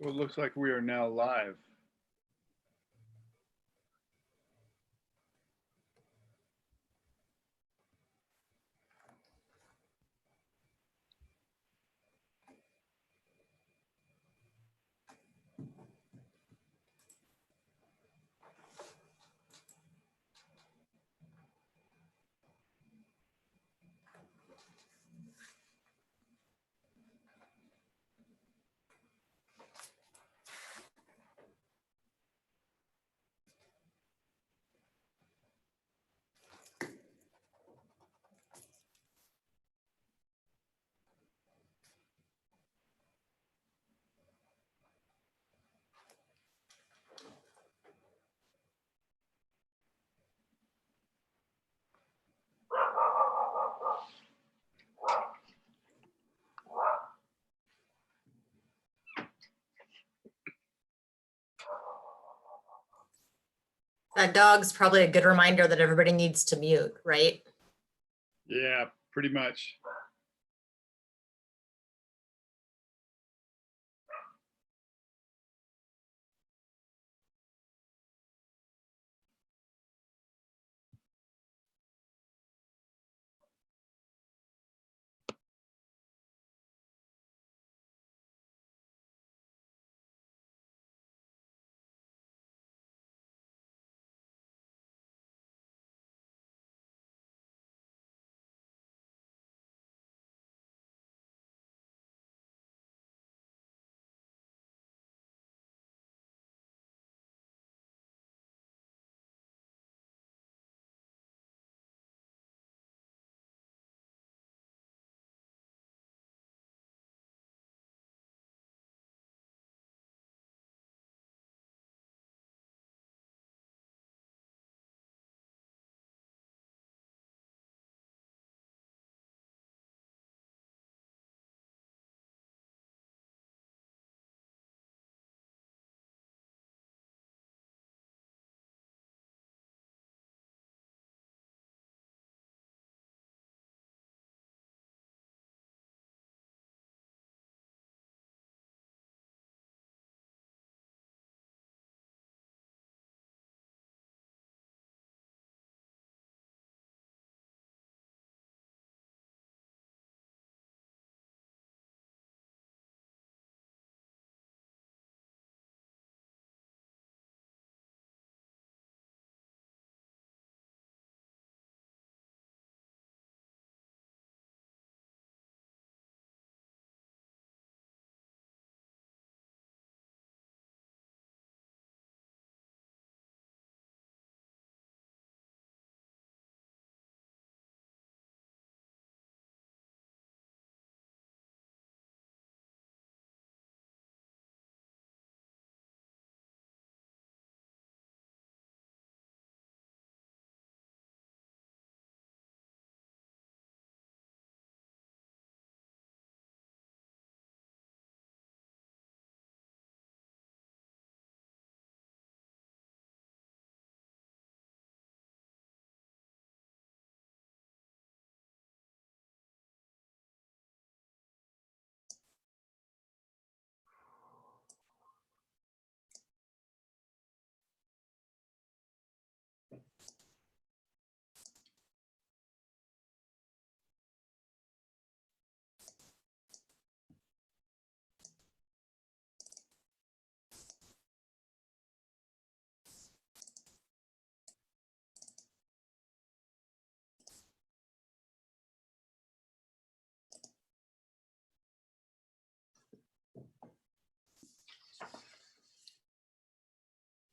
So it looks like we are now live. That dog's probably a good reminder that everybody needs to mute, right? Yeah, pretty much.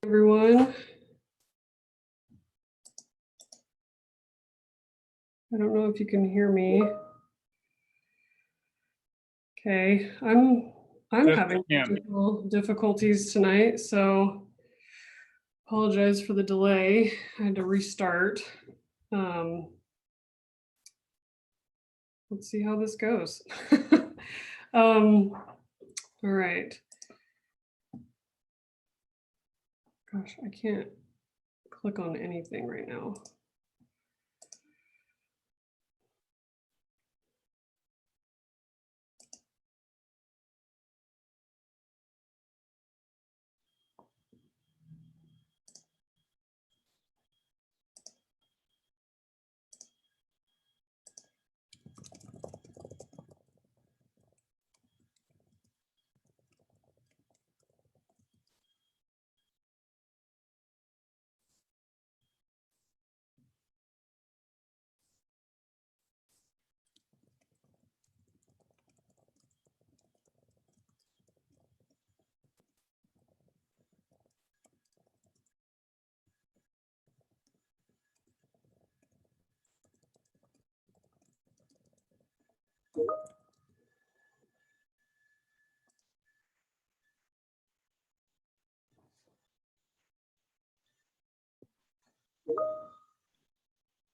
Everyone. I don't know if you can hear me. Okay, I'm Yes, having I can. technical difficulties tonight, so apologize for the delay. I had to restart. Let's see how this goes. All right. Gosh, I can't click on anything right now.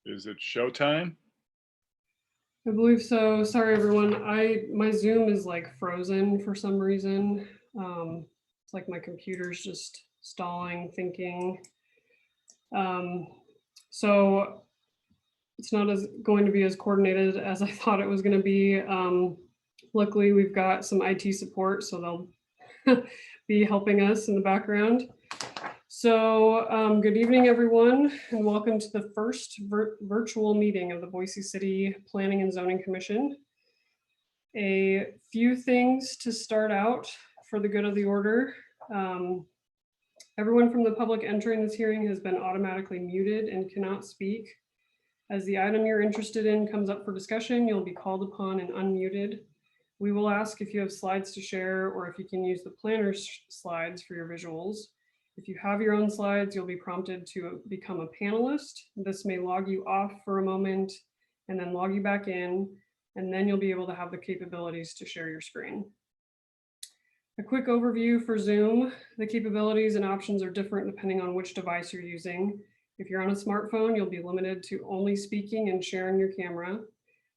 Is it showtime? I believe so. Sorry, everyone. My Zoom is like frozen for some reason. It's like my computer's just stalling, thinking. So it's not going to be as coordinated as I thought it was going to be. Luckily, we've got some IT support, so they'll be helping us in the background. So good evening, everyone, and welcome to the first virtual meeting of the Boise City Planning and Zoning Commission. A few things to start out for the good of the order. Everyone from the public entering this hearing has been automatically muted and cannot speak. As the item you're interested in comes up for discussion, you'll be called upon and unmuted. We will ask if you have slides to share or if you can use the planner's slides for your visuals. If you have your own slides, you'll be prompted to become a panelist. This may log you off for a moment and then log you back in, and then you'll be able to have the capabilities to share your screen. A quick overview for Zoom. The capabilities and options are different depending on which device you're using. If you're on a smartphone, you'll be limited to only speaking and sharing your camera.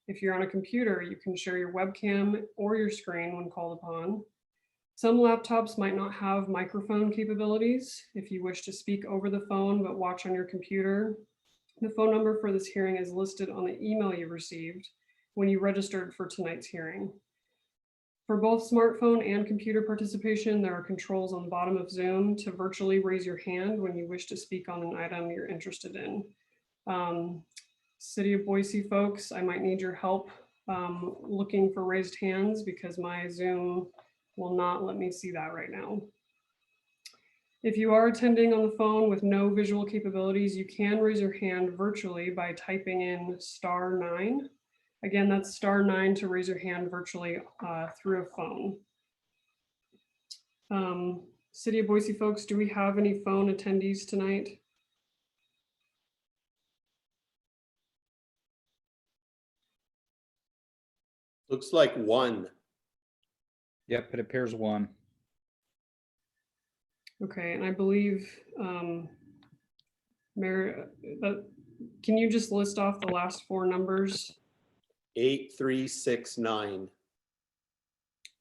If you're on a computer, you can share your webcam or your screen when called upon. Some laptops might not have microphone capabilities. If you wish to speak over the phone but watch on your computer, the phone number for this hearing is listed on the email you received when you registered for tonight's hearing. For both smartphone and computer participation, there are controls on the bottom of Zoom to virtually raise your hand when you wish to speak on an item you're interested in. City of Boise folks, I might need your help looking for raised hands because my Zoom will not let me see that right now. If you are attending on the phone with no visual capabilities, you can raise your hand virtually by typing in *9. Again, that's *9 to raise your hand virtually through a phone. City of Boise folks, do we have any phone attendees tonight? Looks like one. Yep, it appears one. Okay, and I believe, Mary, can you just list off the last four numbers? 8369.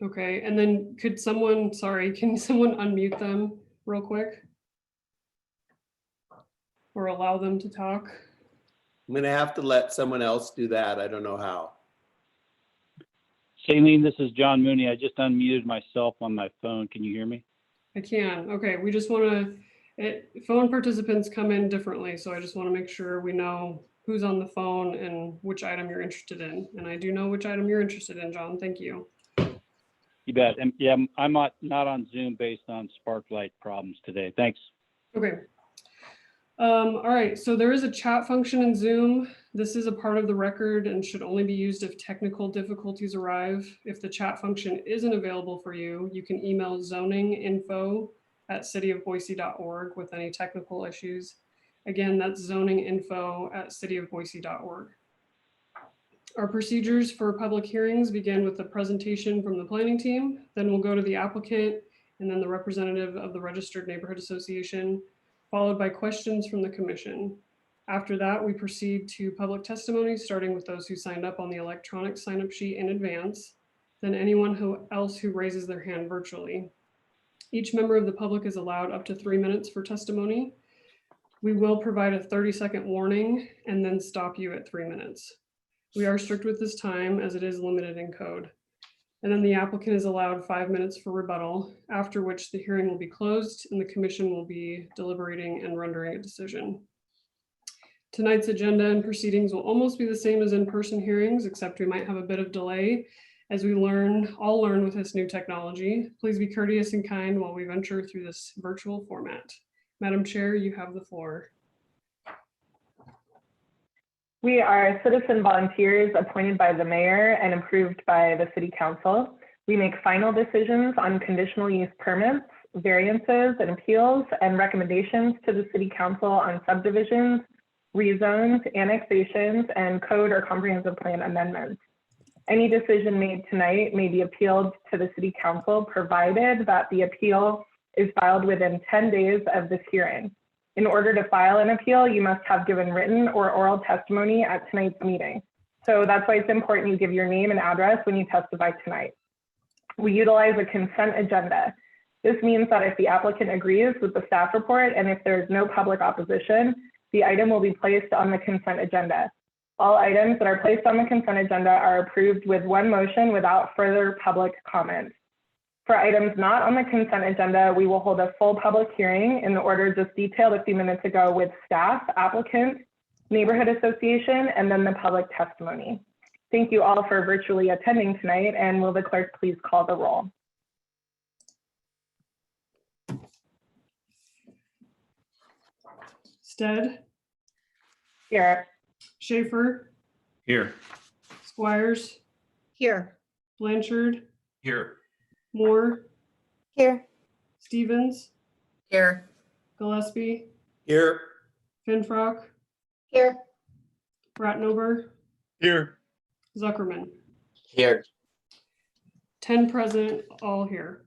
Okay, and then could someone, can someone unmute them real quick? Or allow them to talk? I'm gonna have to let someone else do that. I don't know how. Shailene, this is John Mooney. I just unmuted myself on my phone. Can you hear me? I can. Okay, we just want to, phone participants come in differently. So I just want to make sure we know who's on the phone and which item you're interested in. And I do know which item you're interested in, John. Thank you. You bet. And yeah, I'm not on Zoom based on Sparklight problems today. Thanks. Okay. All right, so there is a chat function in Zoom. This is a part of the record and should only be used if technical difficulties arrive. If the chat function isn't available for you, you can email zoninginfo@cityofboise.org with any technical issues. Again, that's zoninginfo@cityofboise.org. Our procedures for public hearings begin with a presentation from the planning team. Then we'll go to the applicant and then the representative of the Registered Neighborhood Association, followed by questions from the commission. After that, we proceed to public testimony, starting with those who signed up on the electronic sign-up sheet in advance, then anyone else who raises their hand virtually. Each member of the public is allowed up to 3 minutes for testimony. We will provide a 30-second warning and then stop you at 3 minutes. We are strict with this time as it is limited in code. And then the applicant is allowed 5 minutes for rebuttal, after which the hearing will be closed and the commission will be deliberating and rendering a decision. Tonight's agenda and proceedings will almost be the same as in-person hearings, except we might have a bit of delay as we all learn with this new technology. Please be courteous and kind while we venture through this virtual format. Madam Chair, you have the floor. We are citizen volunteers appointed by the mayor and approved by the city council. We make final decisions on conditional use permits, variances and appeals, and recommendations to the city council on subdivisions, rezones, annexations, and code or comprehensive plan amendments. Any decision made tonight may be appealed to the City Council, provided that the appeal is filed within 10 days of this hearing. In order to file an appeal, you must have given written or oral testimony at tonight's meeting. So that's why it's important you give your name and address when you testify tonight. We utilize a consent agenda. This means that if the applicant agrees with the staff report and if there is no public opposition, the item will be placed on the consent agenda. All items that are placed on the consent agenda are approved with one motion without further public comment. For items not on the consent agenda, we will hold a full public hearing in the order just detailed a few minutes ago with staff, applicant, neighborhood association, and then the public testimony. Thank you all for virtually attending tonight, and will the clerk please call the roll? Stead, Here. Schaefer, Here. Squires, Here. Blanchard, Here. Moore, Here. Stevens, Here. Gillespie, Here. Finfrock, Here. Ratnover, Here. Zuckerman. Here. 10 present, all here.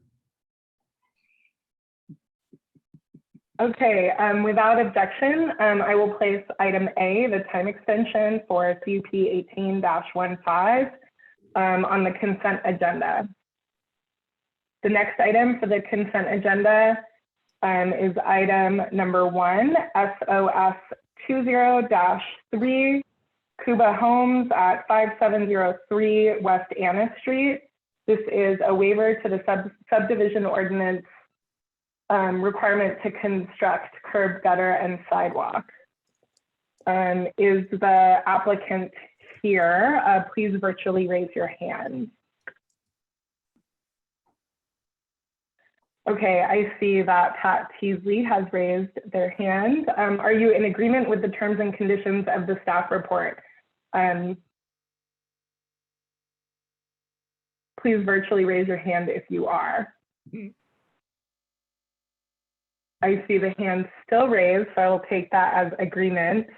Okay, without objection, I will place item A, the time extension for CUP 18-15 on the consent agenda. The next item for the consent agenda is item number 1, SOS 20-3, Cuba Homes at 5703 West Anna Street. This is a waiver to the subdivision ordinance requirement to construct curb, gutter, and sidewalk. Is the applicant here? Please virtually raise your hand. Okay, I see that Pat Teasley has raised their hand. Are you in agreement with the terms and conditions of the staff report? Please virtually raise your hand if you are. I see the hand still raised, so I will take that as agreement.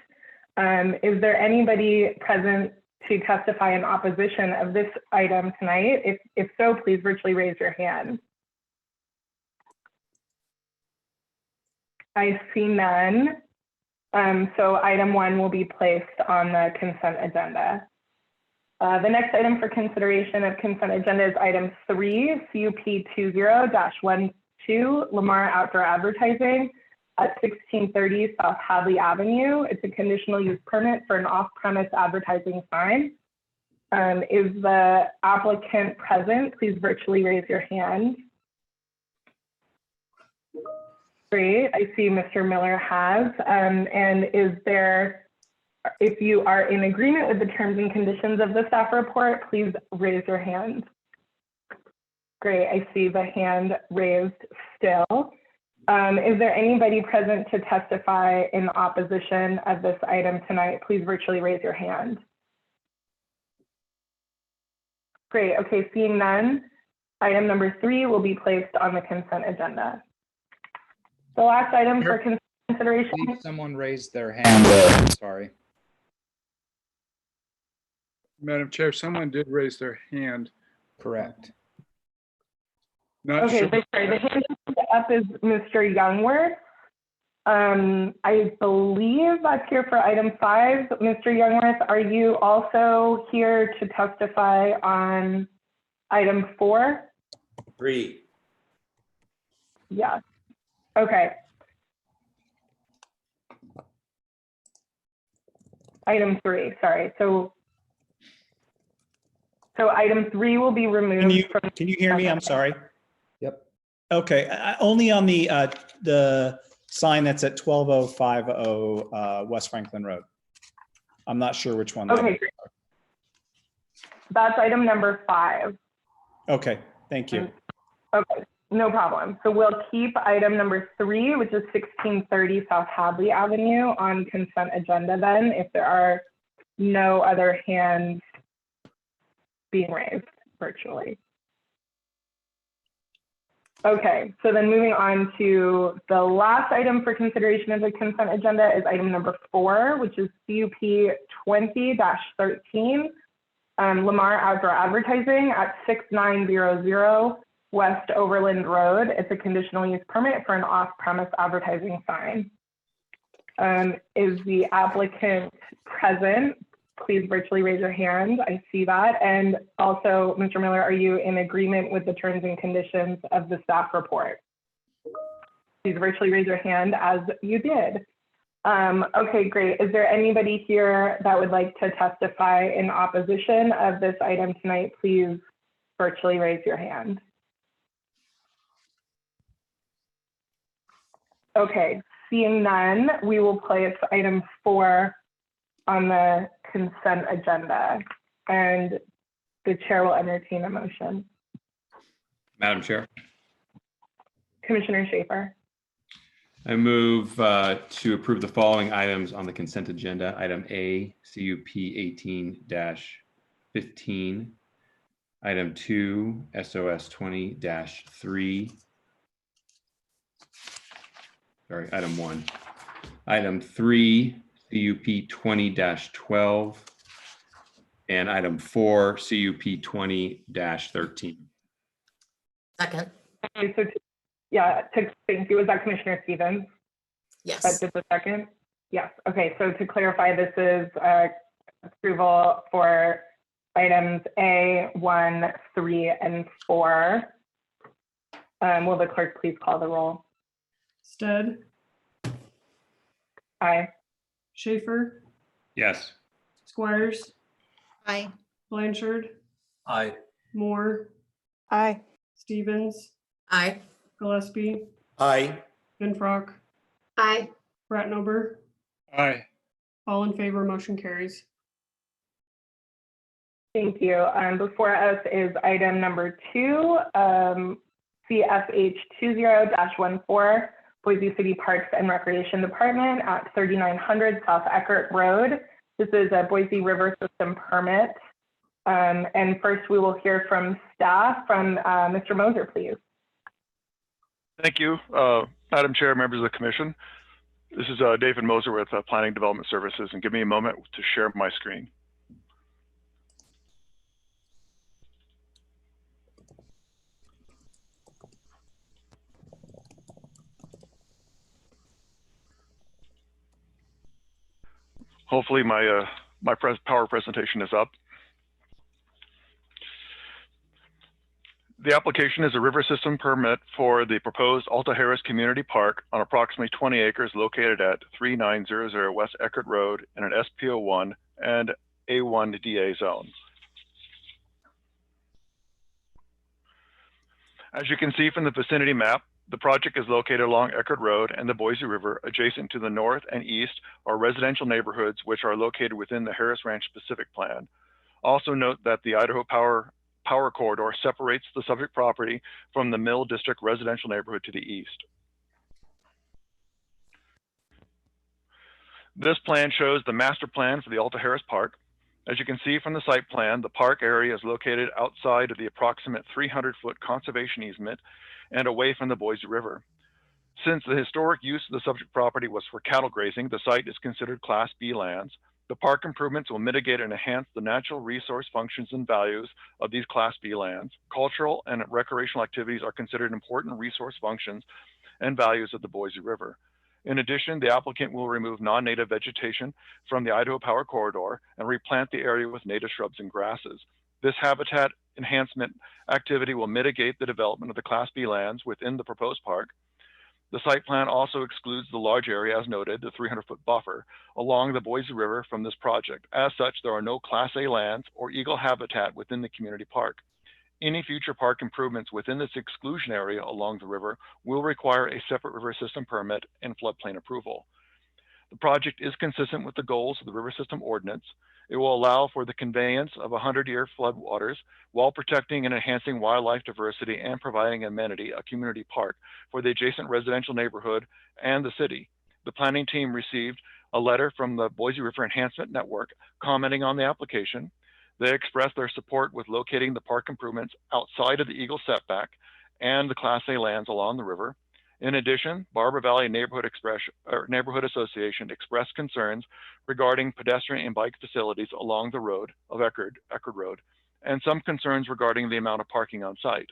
Is there anybody present to testify in opposition of this item tonight? If so, please virtually raise your hand. I see none. So item 1 will be placed on the consent agenda. The next item for consideration of consent agenda is item 3, CUP 20-12, Lamar Outdoor Advertising at 1630 South Hadley Avenue. It's a conditional use permit for an off-premise advertising sign. Is the applicant present? Please virtually raise your hand. Great, I see Mr. Miller has. And is there, if you are in agreement with the terms and conditions of the staff report, please raise your hand. Great, I see the hand raised still. Is there anybody present to testify in opposition of this item tonight? Please virtually raise your hand. Great, okay, seeing none, item number 3 will be placed on the consent agenda. The last item for consideration. I believe someone raised their hand. Sorry. Madam Chair, someone did raise their hand. Correct. Not Okay, sure. sorry, the hand up is Mr. Youngworth. I believe that's here for item 5. Mr. Youngworth, are you also here to testify on item 4? 3. Yes. Okay. Item 3, sorry. So item 3 will be removed from. Can you hear me? I'm sorry. Yep. Okay, only on the sign that's at 12050 West Franklin Road. I'm not sure which one. Okay, great. That's item number 5. Okay, thank you. Okay, no problem. So we'll keep item number 3, which is 1630 South Hadley Avenue, on consent agenda then, if there are no other hands being raised virtually. Okay, so then moving on to the last item for consideration of the consent agenda is item number 4, which is CUP 20-13, Lamar Outdoor Advertising at 6900 West Overland Road. It's a conditional use permit for an off-premise advertising sign. Is the applicant present? Please virtually raise your hand. I see that. And also, Mr. Miller, are you in agreement with the terms and conditions of the staff report? Please virtually raise your hand as you did. Okay, great. Is there anybody here that would like to testify in opposition of this item tonight? Please virtually raise your hand. Okay, seeing none, we will place item 4 on the consent agenda, and the chair will entertain a motion. Madam Chair, Commissioner Schaefer. I move to approve the following items on the consent agenda. Item A, CUP 18-15. Item 2, SOS 20-3. Sorry, item 1. Item 3, CUP 20-12. And item 4, CUP 20-13. Second. Okay, so thank you. Was that Commissioner Stevens? Yes. That did the second? Yes. Okay, so to clarify, this is approval for items A, 1, 3, and 4. Will the clerk please call the roll? Stead, Aye. Schaefer, Yes. Squires, Aye. Blanchard, Aye. Moore, Aye. Stevens, Aye. Gillespie, Aye. Benfrock, Aye. Ratnober, Aye. all in favor, motion carries. Thank you. Before us is item number 2, CFH 20-14, Boise City Parks and Recreation Department at 3900 South Eckert Road. This is a Boise River System permit. And first we will hear from staff, from Mr. Moser, please. Thank you, Madam Chair, members of the commission. This is David Moser with Planning Development Services, and give me a moment to share my screen. Hopefully my power presentation is up. The application is a river system permit for the proposed Alta Harris Community Park on approximately 20 acres located at 3900 West Eckert Road in an SPO1 and A1 DA zone. As you can see from the vicinity map, the project is located along Eckert Road and the Boise River. Adjacent to the north and east are residential neighborhoods which are located within the Harris Ranch Specific Plan. Also note that the Idaho Power Corridor separates the subject property from the Mill District residential neighborhood to the east. This plan shows the master plan for the Alta Harris Park. As you can see from the site plan, the park area is located outside of the approximate 300-foot conservation easement and away from the Boise River. Since the historic use of the subject property was for cattle grazing, the site is considered Class B lands. The park improvements will mitigate and enhance the natural resource functions and values of these Class B lands. Cultural and recreational activities are considered important resource functions and values of the Boise River. In addition, the applicant will remove non-native vegetation from the Idaho Power Corridor and replant the area with native shrubs and grasses. This habitat enhancement activity will mitigate the development of the Class B lands within the proposed park. The site plan also excludes the large area, as noted, the 300-foot buffer along the Boise River from this project. As such, there are no Class A lands or eagle habitat within the community park. Any future park improvements within this exclusion area along the river will require a separate river system permit and floodplain approval. The project is consistent with the goals of the River System Ordinance. It will allow for the conveyance of 100-year floodwaters while protecting and enhancing wildlife diversity and providing amenity, a community park, for the adjacent residential neighborhood and the city. The planning team received a letter from the Boise River Enhancement Network commenting on the application. They expressed their support with locating the park improvements outside of the Eagle setback and the Class A lands along the river. In addition, Barber Valley Neighborhood Association expressed concerns regarding pedestrian and bike facilities along the road of Eckerd Road, and some concerns regarding the amount of parking on site.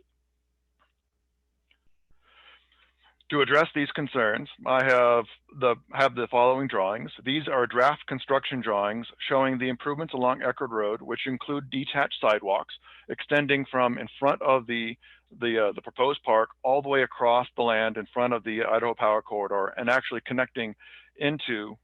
To address these concerns, I have the following drawings. These are draft construction drawings showing the improvements along Eckerd Road, which include detached sidewalks extending from in front of the proposed park all the way across the land in front of the Idaho Power Corridor, and actually connecting into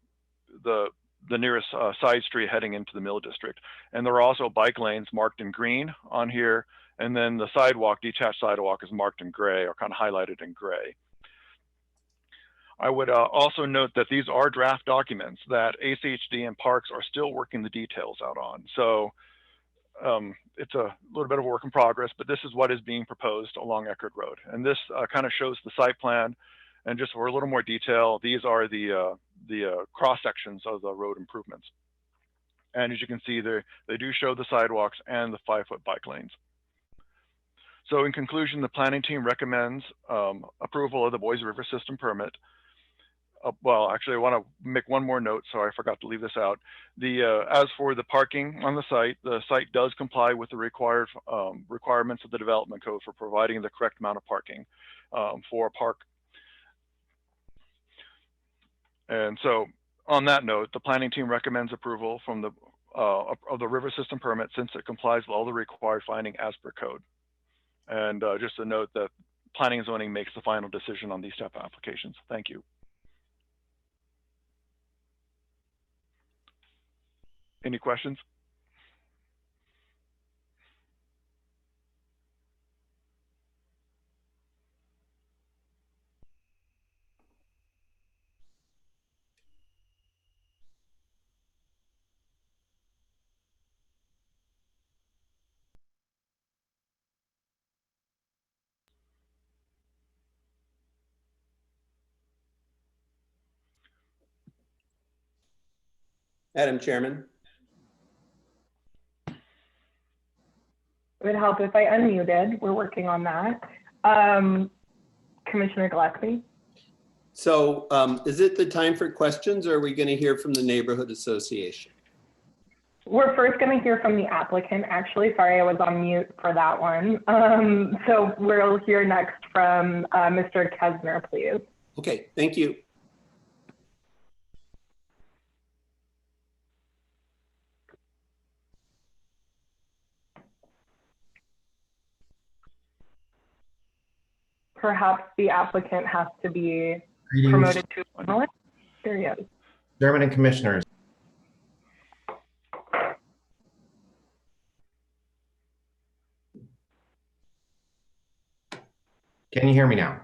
the nearest side street heading into the Mill District. And there are also bike lanes marked in green on here, and then the sidewalk, detached sidewalk, is marked in gray, or kind of highlighted in gray. I would also note that these are draft documents that ACHD and Parks are still working the details out on. So it's a little bit of a work in progress, but this is what is being proposed along Eckerd Road. And this kind of shows the site plan, and just for a little more detail, these are the cross sections of the road improvements. And as you can see, they do show the sidewalks and the 5-foot bike lanes. So in conclusion, the planning team recommends approval of the Boise River System permit. Well, actually, I want to make one more note. Sorry, I forgot to leave this out. As for the parking on the site does comply with the required requirements of the development code for providing the correct amount of parking for a park. And so, on that note, the planning team recommends approval from of the river system permit, since it complies with all the required finding as per code. And just a note that planning and zoning makes the final decision on these type of applications. Thank you. Any questions? Madam Chairman. It would help if I unmuted. We're working on that. Commissioner Gillespie. So is it the time for questions, or are we going to hear from the neighborhood association? We're first going to hear from the applicant, actually. Sorry, I was on mute for that one. So we'll hear next from Mr. Kesner, please. Okay, thank you. Perhaps the applicant has to be Greetings, promoted to a panelist. There he is. Chairman and Commissioners. Can you hear me now?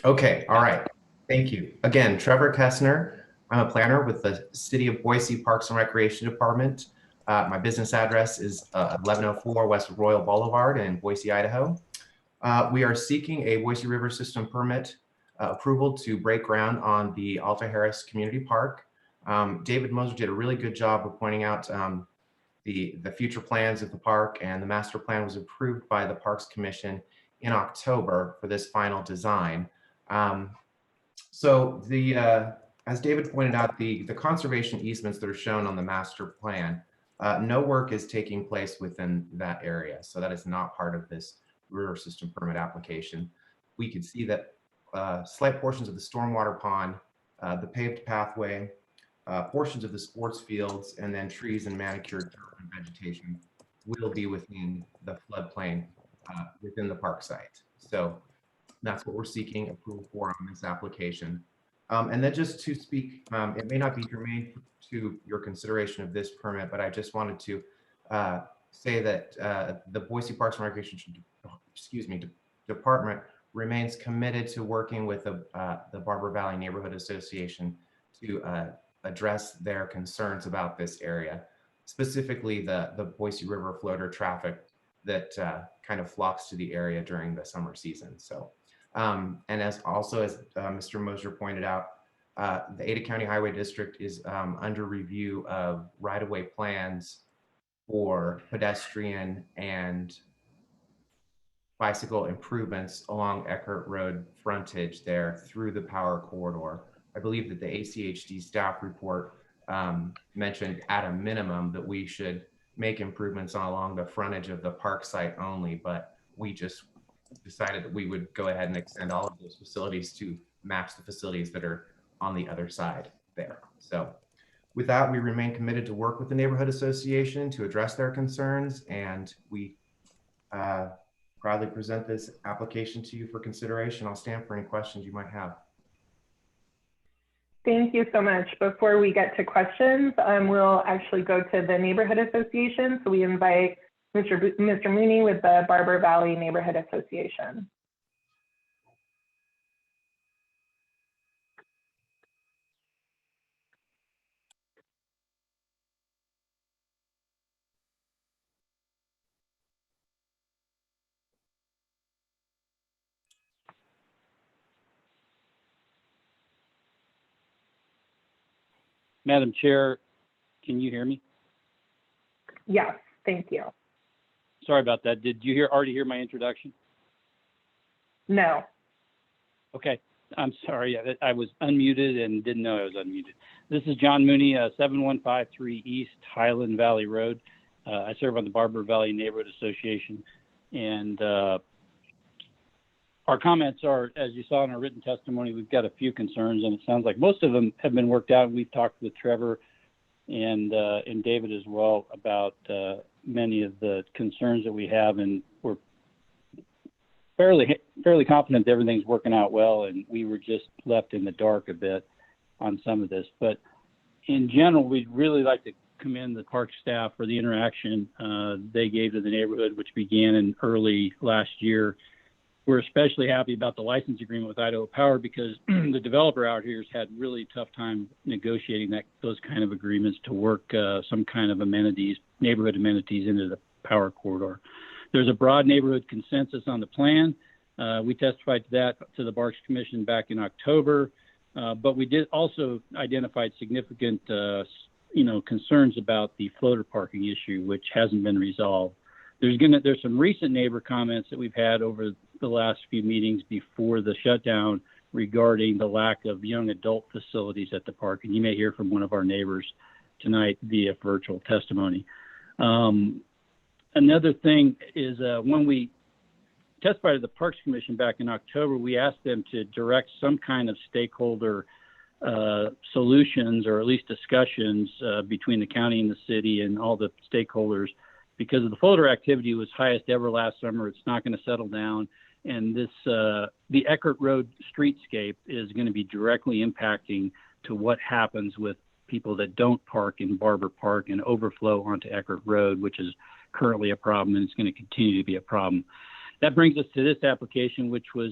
Okay, all right. Thank you. Again, Trevor Kessner. I'm a planner with the City of Boise Parks and Recreation Department. My business address is 1104 West Royal Boulevard in Boise, Idaho. We are seeking a Boise River System permit approval to break ground on the Alta Harris Community Park. David Moser did a really good job of pointing out the future plans of the park, and the master plan was approved by the Parks Commission in October for this final design. So as David pointed out, the conservation easements that are shown on the master plan, no work is taking place within that area. So that is not part of this river system permit application. We could see that slight portions of the stormwater pond, the paved pathway, portions of the sports fields, and then trees and manicured turf and vegetation will be within the floodplain within the park site. So that's what we're seeking approval for on this application. And then just to speak, it may not be germane to your consideration of this permit, but I just wanted to say that the Boise Parks and Recreation Department remains committed to working with the Barber Valley Neighborhood Association to address their concerns about this area, specifically the Boise River floater traffic that kind of flocks to the area during the summer season. So, and as Mr. Moser pointed out, the Ada County Highway District is under review of right-of-way plans for pedestrian and bicycle improvements along Eckert Road frontage there through the power corridor. I believe that the ACHD staff report mentioned at a minimum that we should make improvements along the frontage of the park site only, but we just decided that we would go ahead and extend all of those facilities to match the facilities that are on the other side there. So with that, we remain committed to work with the neighborhood association to address their concerns, and we proudly present this application to you for consideration. I'll stand for any questions you might have. Thank you so much. Before we get to questions, we'll actually go to the neighborhood association. So we invite Mr. Mooney with the Barber Valley Neighborhood Association. Madam Chair, can you hear me? Yes, thank you. Sorry about that. Did you already hear my introduction? No. Okay, I'm sorry. I was unmuted and didn't know I was unmuted. This is John Mooney, 7153 East Highland Valley Road. I serve on the Barber Valley Neighborhood Association, and our comments are, as you saw in our written testimony, we've got a few concerns, and it sounds like most of them have been worked out. We've talked with Trevor and David as well about many of the concerns that we have, and we're fairly confident that everything's working out well, and we were just left in the dark a bit on some of this. But in general, we'd really like to commend the park staff for the interaction they gave to the neighborhood, which began in early last year. We're especially happy about the license agreement with Idaho Power because the developer out here has had really tough time negotiating those kind of agreements to work some kind of amenities, neighborhood amenities into the power corridor. There's a broad neighborhood consensus on the plan. We testified to that to the Parks Commission back in October, but we did also identify significant concerns about the floater parking issue, which hasn't been resolved. There's some recent neighbor comments that we've had over the last few meetings before the shutdown regarding the lack of young adult facilities at the park. And you may hear from one of our neighbors tonight via virtual testimony. Another thing is when we testified to the Parks Commission back in October, we asked them to direct some kind of stakeholder solutions or at least discussions between the county and the city and all the stakeholders, because the floater activity was highest ever last summer. It's not going to settle down. And this, the Eckert Road streetscape is going to be directly impacting to what happens with people that don't park in Barber Park and overflow onto Eckert Road, which is currently a problem, and it's going to continue to be a problem. That brings us to this application, which was,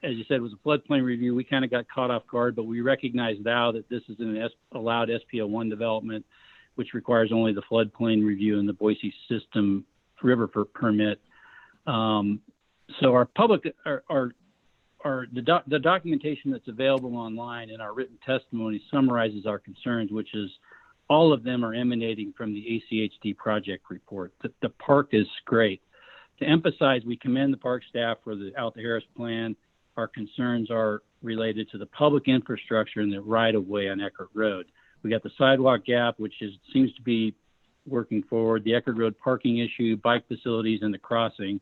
as you said, was a floodplain review. We kind of got caught off guard, but we recognize now that this is an allowed SPO1 development, which requires only the floodplain review and the Boise System River permit. So our public, the documentation that's available online in our written testimony summarizes our concerns, which is all of them are emanating from the ACHD project report. The park is great. To emphasize, we commend the park staff for the Out the Harris plan. Our concerns are related to the public infrastructure and the right-of-way on Eckert Road. We got the sidewalk gap, which seems to be working forward, the Eckert Road parking issue, bike facilities, and the crossing.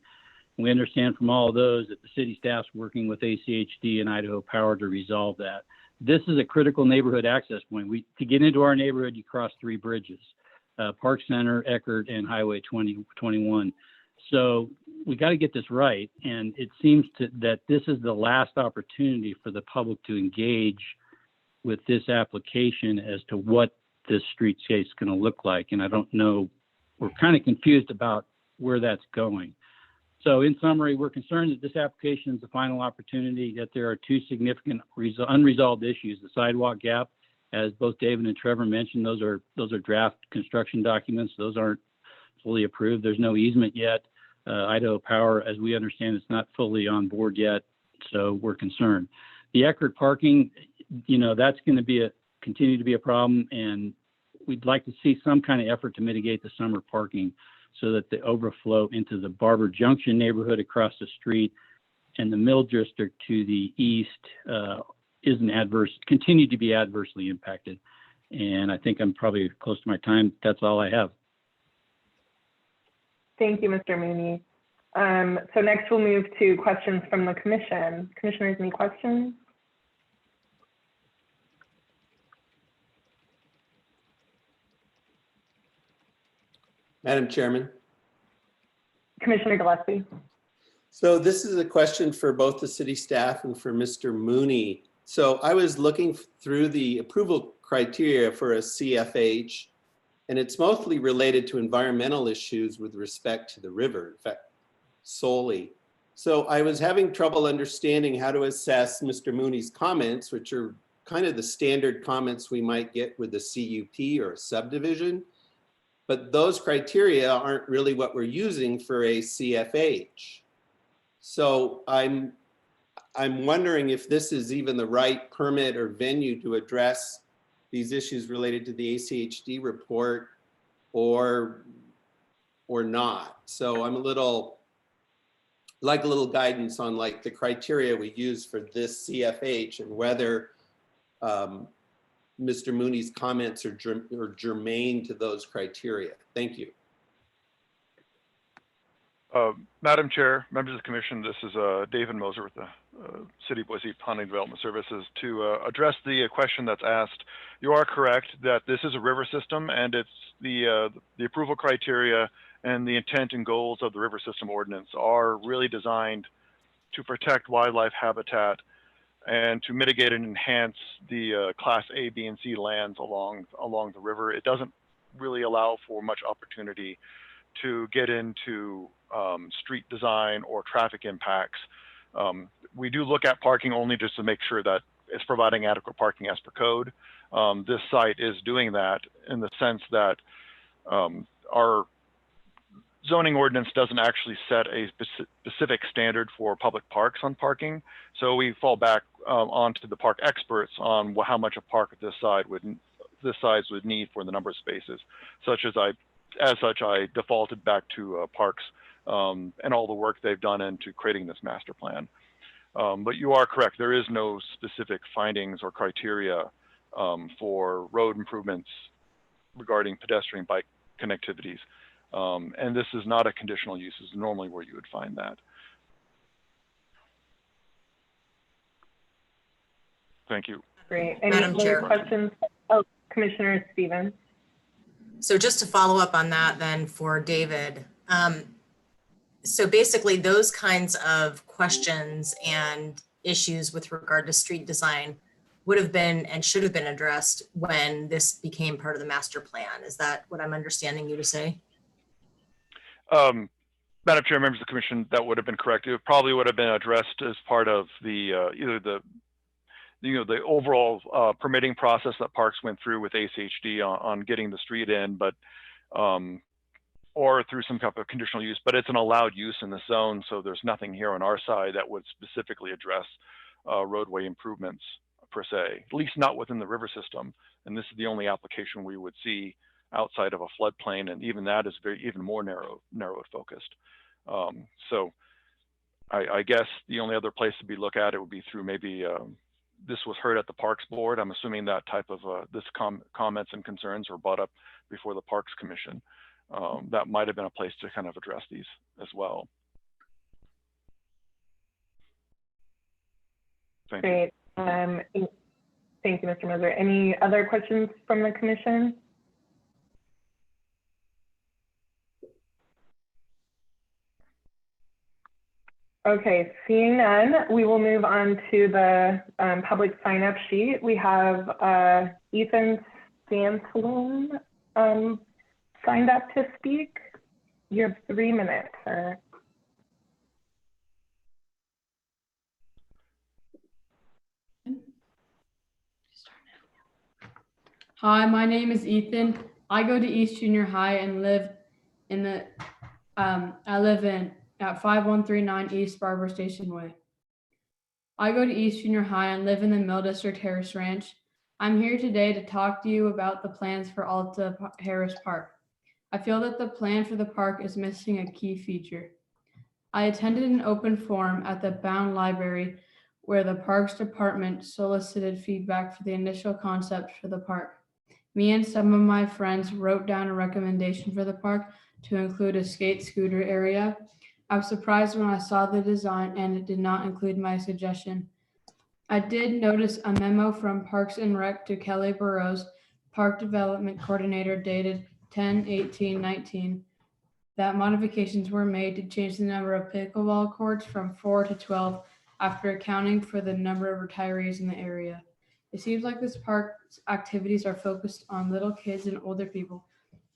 We understand from all of those that the city staff's working with ACHD and Idaho Power to resolve that. This is a critical neighborhood access point. To get into our neighborhood, you cross 3 bridges, Park Center, Eckert, and Highway 21. So we got to get this right. And it seems that this is the last opportunity for the public to engage with this application as to what this streetscape is going to look like. And I don't know, we're kind of confused about where that's going. So in summary, we're concerned that this application is the final opportunity, that there are 2 significant unresolved issues. The sidewalk gap, as both David and Trevor mentioned, those are draft construction documents. Those aren't fully approved. There's no easement yet. Idaho Power, as we understand, it's not fully on board yet. So we're concerned. The Eckert parking, that's going to continue to be a problem, and we'd like to see some kind of effort to mitigate the summer parking so that the overflow into the Barber Junction neighborhood across the street and the Mill District to the east continue to be adversely impacted. And I think I'm probably close to my time. That's all I have. Thank you, Mr. Mooney. So next we'll move to questions from the commission. Commissioners, any questions? Madam Chairman. Commissioner Gillespie. So this is a question for both the city staff and for Mr. Mooney. So I was looking through the approval criteria for a CFH, and it's mostly related to environmental issues with respect to the river, in fact, solely. So I was having trouble understanding how to assess Mr. Mooney's comments, which are kind of the standard comments we might get with a CUP or a subdivision. But those criteria aren't really what we're using for a CFH. So I'm wondering if this is even the right permit or venue to address these issues related to the ACHD report or not. So I'm like a little guidance on like the criteria we use for this CFH and whether Mr. Mooney's comments are germane to those criteria. Thank you. Madam Chair, members of the commission, this is David Moser with the City of Boise Planning Development Services. To address the question that's asked, you are correct that this is a river system, and it's the approval criteria and the intent and goals of the river system ordinance are really designed to protect wildlife habitat and to mitigate and enhance the Class A, B, and C lands along the river. It doesn't really allow for much opportunity to get into street design or traffic impacts. We do look at parking only just to make sure that it's providing adequate parking as per code. This site is doing that in the sense that our zoning ordinance doesn't actually set a specific standard for public parks on parking. So we fall back onto the park experts on how much a park this size would need for the number of spaces. As such, I defaulted back to parks and all the work they've done into creating this master plan. But you are correct, there is no specific findings or criteria for road improvements regarding pedestrian bike connectivities. And this is not a conditional use, is normally where you would find that. Thank you. Great. Any Madam other Chair. questions? Oh, Commissioner Stevens. So just to follow up on that then for David. So basically those kinds of questions and issues with regard to street design would have been and should have been addressed when this became part of the master plan. Is that what I'm understanding you to say? Madam Chair, members of the commission, that would have been correct. It probably would have been addressed as part of the either the overall permitting process that Parks went through with ACHD on getting the street in, but or through some type of conditional use. But it's an allowed use in the zone, so there's nothing here on our side that would specifically address roadway improvements per se, at least not within the river system. And this is the only application we would see outside of a floodplain, and even that is even more narrow focused. So I guess the only other place to be look at it would be through maybe this was heard at the Parks Board. I'm assuming that type of comments and concerns were brought up before the Parks Commission. That might have been a place to kind of address these as well. Thank you. Great. Thank you, Mr. Moser. Any other questions from the commission? Okay, seeing none, we will move on to the public sign-up sheet. We have Ethan Sansalon signed up to speak. You have 3 minutes, sir. Hi, my name is Ethan. I go to East Junior High and live in the at 5139 East Barber Station Way. I go to East Junior High and live in the Mill District Harris Ranch. I'm here today to talk to you about the plans for Alta Harris Park. I feel that the plan for the park is missing a key feature. I attended an open forum at the Bound Library where the Parks Department solicited feedback for the initial concept for the park. Me and some of my friends wrote down a recommendation for the park to include a skate scooter area. I was surprised when I saw the design and it did not include my suggestion. I did notice a memo from Parks and Rec to Kelly Burrows, Park Development Coordinator, dated 10/18/19, that modifications were made to change the number of pickleball courts from 4 to 12 after accounting for the number of retirees in the area. It seems like this park's activities are focused on little kids and older people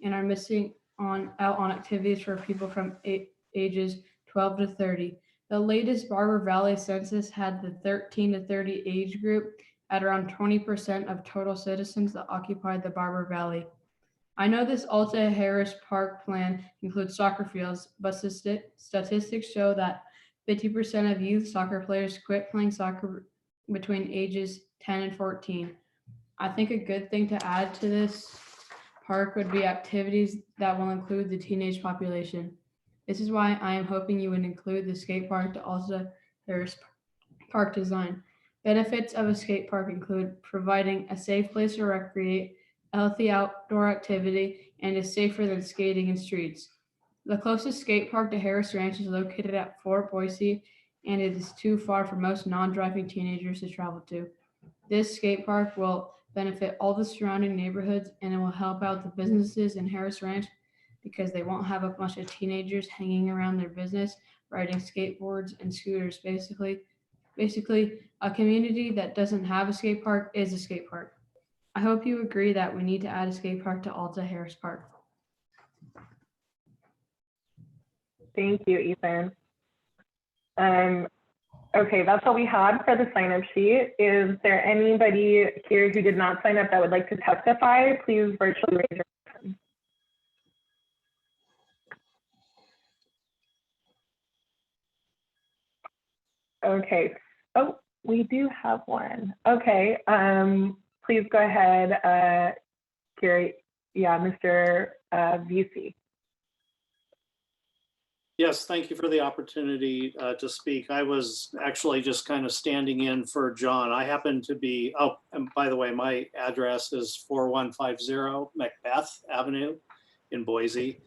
and are missing out on activities for people from ages 12 to 30. The latest Barber Valley census had the 13 to 30 age group at around 20% of total citizens that occupied the Barber Valley. I know this Alta Harris Park plan includes soccer fields, but statistics show that 50% of youth soccer players quit playing soccer between ages 10 and 14. I think a good thing to add to this park would be activities that will include the teenage population. This is why I am hoping you would include the skate park to Alta Harris Park design. Benefits of a skate park include providing a safe place to recreate, a healthy outdoor activity, and is safer than skating in streets. The closest skate park to Harris Ranch is located at Fort Boise, and it is too far for most non-driving teenagers to travel to. This skate park will benefit all the surrounding neighborhoods, and it will help out the businesses in Harris Ranch because they won't have a bunch of teenagers hanging around their business riding skateboards and scooters. Basically, a community that doesn't have a skate park is a skate park. I hope you agree that we need to add a skate park to Alta Harris Park. Thank you, Ethan. Okay, that's all we had for the sign-up sheet. Is there anybody here who did not sign up that would like to testify? Please virtually raise your hand. Okay, oh, we do have one. Okay, please go ahead, Gary. Yeah, Mr. VC. Yes, thank you for the opportunity to speak. I was actually just kind of standing in for John. I happen to be, oh, and by the way, my address is 4150 Macbeth Avenue in Boise.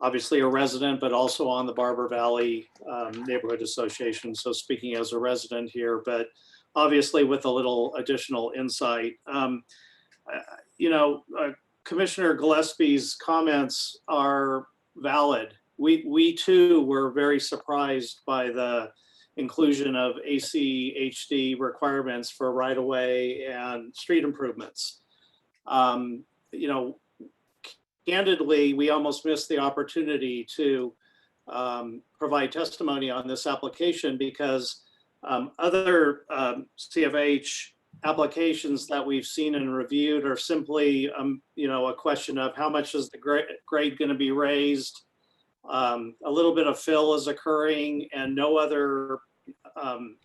Obviously a resident, but also on the Barber Valley Neighborhood Association. So speaking as a resident here, but obviously with a little additional insight. Commissioner Gillespie's comments are valid. We too were very surprised by the inclusion of ACHD requirements for right-of-way and street improvements. Candidly, we almost missed the opportunity to provide testimony on this application because other CFH applications that we've seen and reviewed are simply, a question of how much is the grade going to be raised. A little bit of fill is occurring and no other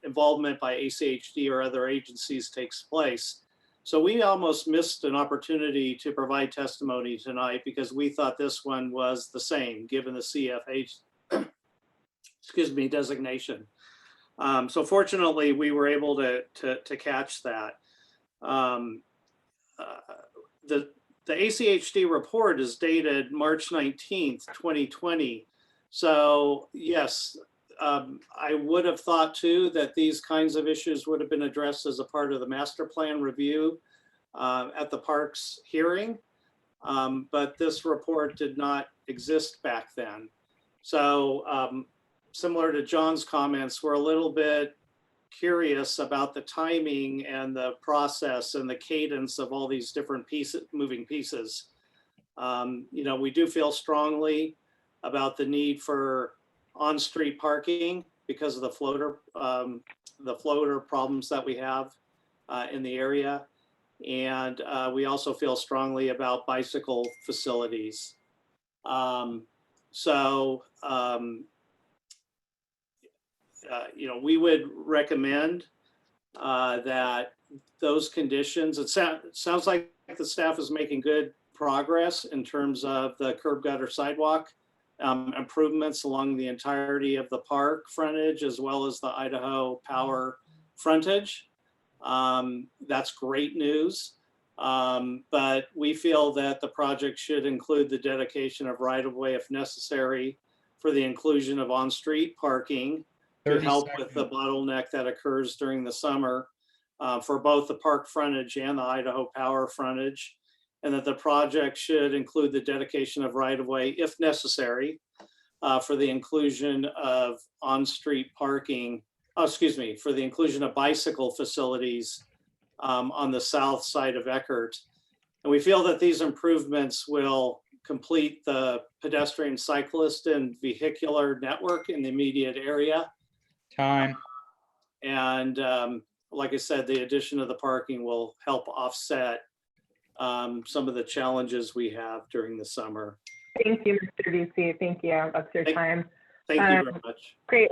involvement by ACHD or other agencies takes place. So we almost missed an opportunity to provide testimony tonight because we thought this one was the same given the CFH, designation. So fortunately, we were able to catch that. The ACHD report is dated March 19th, 2020. So yes, I would have thought too that these kinds of issues would have been addressed as a part of the master plan review at the parks hearing. But this report did not exist back then. So similar to John's comments, we're a little bit curious about the timing and the process and the cadence of all these different moving pieces. We do feel strongly about the need for on-street parking because of the floater problems that we have in the area. And we also feel strongly about bicycle facilities. We would recommend that those conditions, it sounds like the staff is making good progress in terms of the curb gutter sidewalk improvements along the entirety of the park frontage, as well as the Idaho Power frontage. That's great news. But we feel that the project should include the dedication of right-of-way if necessary for the inclusion of on-street parking to 30 help with seconds. the bottleneck that occurs during the summer for both the park frontage and the Idaho Power frontage, and that the project should include the dedication of right-of-way if necessary for the inclusion of on-street parking, for the inclusion of bicycle facilities on the south side of Eckert. And we feel that these improvements will complete the pedestrian, cyclist, and vehicular network in the immediate area. Time. And like I said, the addition of the parking will help offset some of the challenges we have during the summer. Thank you, Mr. VC. Thank you. That's your time. Thank you very much. Great.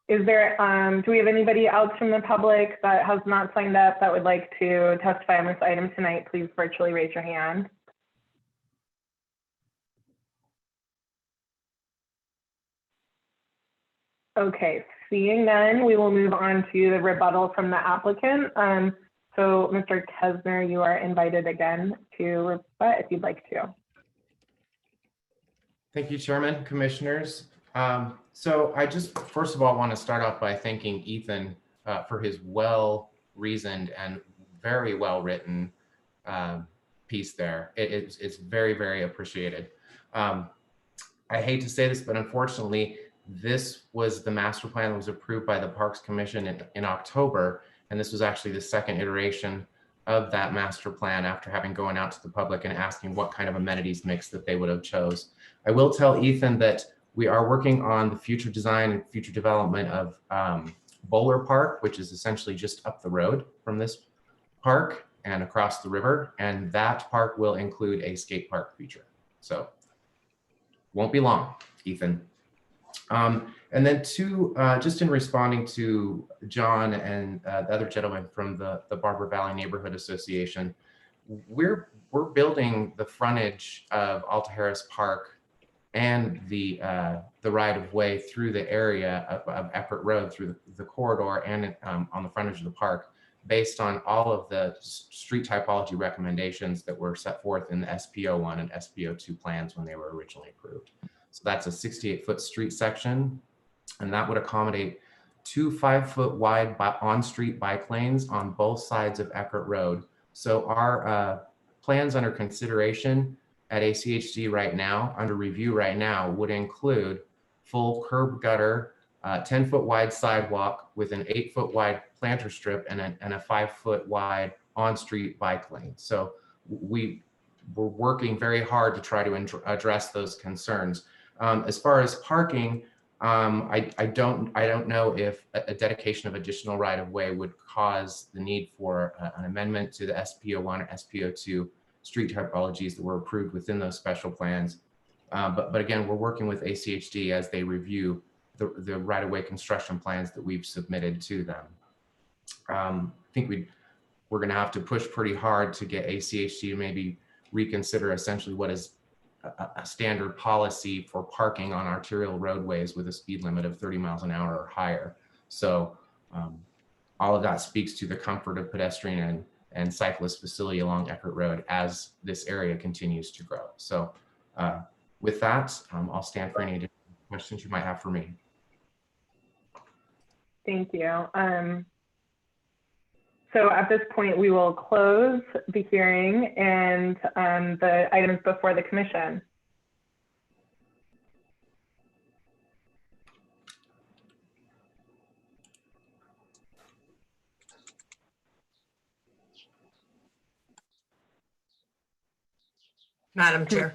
Is there, do we have anybody else from the public that has not signed up that would like to testify on this item tonight? Please virtually raise your hand. Okay, seeing none, we will move on to the rebuttal from the applicant. So Mr. Kesner, you are invited again to rebut if you'd like to. Thank you, Chairman, Commissioners. So I just, first of all, want to start off by thanking Ethan for his well-reasoned and very well-written piece there. It's very, very appreciated. I hate to say this, but unfortunately, this was the master plan that was approved by the Parks Commission in October, and this was actually the second iteration of that master plan after having gone out to the public and asking what kind of amenities mix that they would have chose. I will tell Ethan that we are working on the future design and future development of Bowler Park, which is essentially just up the road from this park and across the river. And that park will include a skate park feature. So won't be long, Ethan. And then just in responding to John and the other gentleman from the Barber Valley Neighborhood Association, we're building the frontage of Alta Harris Park and the right-of-way through the area of Eckert Road, through the corridor and on the frontage of the park, based on all of the street typology recommendations that were set forth in the SPO1 and SPO2 plans when they were originally approved. So that's a 68-foot street section, and that would accommodate 2 5-foot wide on-street bike lanes on both sides of Eckert Road. So our plans under consideration at ACHD right now, under review right now, would include full curb gutter, 10-foot wide sidewalk with an 8-foot wide planter strip and a 5-foot wide on-street bike lane. So we're working very hard to try to address those concerns. As far as parking, I don't know if a dedication of additional right-of-way would cause the need for an amendment to the SPO1 or SPO2 street typologies that were approved within those special plans. But again, we're working with ACHD as they review the right-of-way construction plans that we've submitted to them. I think we're going to have to push pretty hard to get ACHD to maybe reconsider essentially what is a standard policy for parking on arterial roadways with a speed limit of 30 miles an hour or higher. So all of that speaks to the comfort of pedestrian and cyclist facility along Eckert Road as this area continues to grow. So with that, I'll stand for any additional questions you might have for me. Thank you. So at this point, we will close the hearing and the items before the commission. Madam Chair.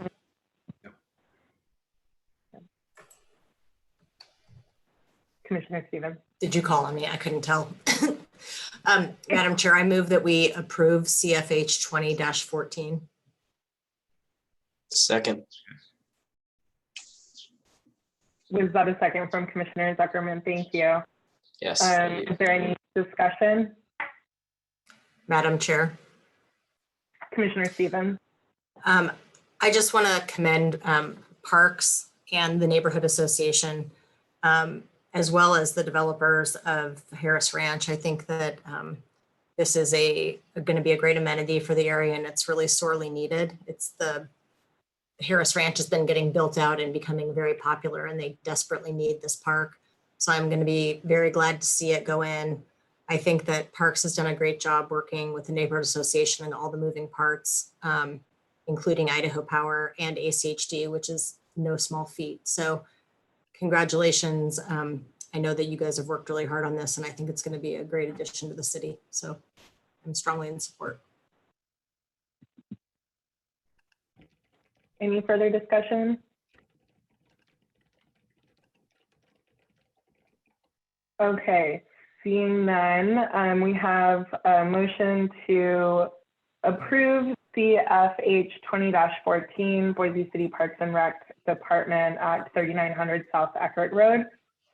Commissioner Stevens. Did you call on me? I couldn't tell. Madam Chair, I move that we approve CFH 20-14. Second. Was that a second from Commissioner Zuckerman? Thank you. Yes. Is there any discussion? Madam Chair. Commissioner Stevens. I just want to commend Parks and the Neighborhood Association, as well as the developers of Harris Ranch. I think that this is going to be a great amenity for the area, and it's really sorely needed. Harris Ranch has been getting built out and becoming very popular, and they desperately need this park. So I'm going to be very glad to see it go in. I think that Parks has done a great job working with the Neighborhood Association and all the moving parts, including Idaho Power and ACHD, which is no small feat. So congratulations. I know that you guys have worked really hard on this, and I think it's going to be a great addition to the city. So I'm strongly in support. Any further discussion? Okay, seeing none, we have a motion to approve CFH 20-14 Boise City Parks and Rec Department at 3900 South Eckert Road.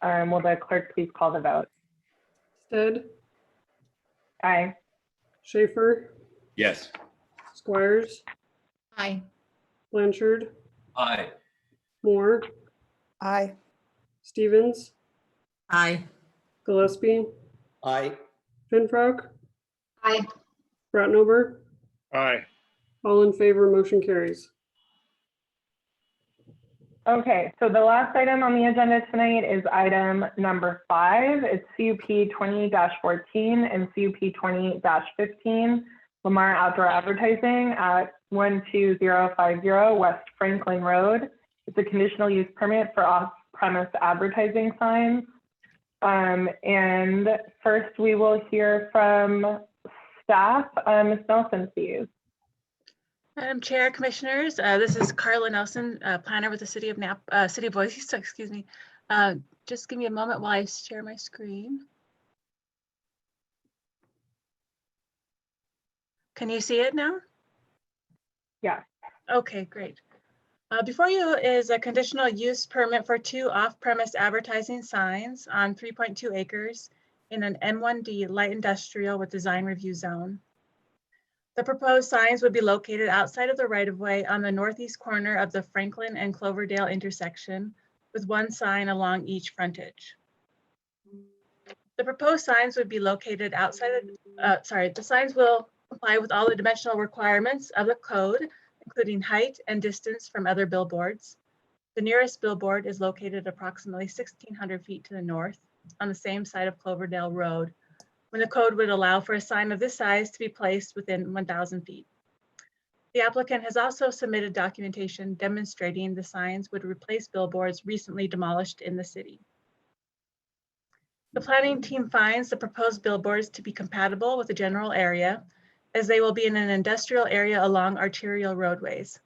Will the clerk please call the vote? Stead, Aye. Schaefer, Yes. Squires, Aye. Blanchard, Aye. Moore, Aye. Stevens, Aye. Gillespie, Aye. Finfrock, Aye. Bratnober, Aye. all in favor, motion carries. Okay, so the last item on the agenda tonight is item number 5. It's CUP 20-14 and CUP 20-15, Lamar Outdoor Advertising at 12050 West Franklin Road. It's a conditional use permit for off-premise advertising signs. And first we will hear from staff. Ms. Nelson, please. Madam Chair, Commissioners, this is Carla Nelson, planner with the City of Boise. So excuse me. Just give me a moment while I share my screen. Can you see it now? Yeah. Okay, great. Before you is a conditional use permit for 2 off-premise advertising signs on 3.2 acres in an M1D light industrial with design review zone. The proposed signs would be located outside of the right-of-way on the northeast corner of the Franklin and Cloverdale intersection, with 1 sign along each frontage. The proposed signs would be located outside of, the signs will comply with all the dimensional requirements of the code, including height and distance from other billboards. The nearest billboard is located approximately 1,600 feet to the north on the same side of Cloverdale Road, when the code would allow for a sign of this size to be placed within 1,000 feet. The applicant has also submitted documentation demonstrating the signs would replace billboards recently demolished in the city. The planning team finds the proposed billboards to be compatible with the general area, as they will be in an industrial area along arterial roadways.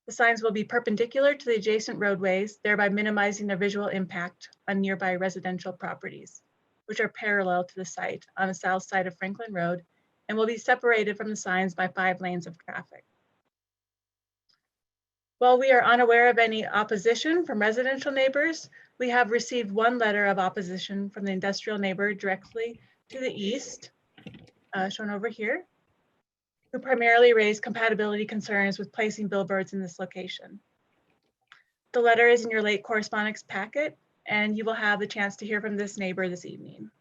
The signs will be perpendicular to the adjacent roadways, thereby minimizing their visual impact on nearby residential properties, which are parallel to the site on the south side of Franklin Road and will be separated from the signs by 5 lanes of traffic. While we are unaware of any opposition from residential neighbors, we have received 1 letter of opposition from the industrial neighbor directly to the east, shown over here, who primarily raised compatibility concerns with placing billboards in this location. The letter is in your late correspondence packet, and you will have the chance to hear from this neighbor this evening.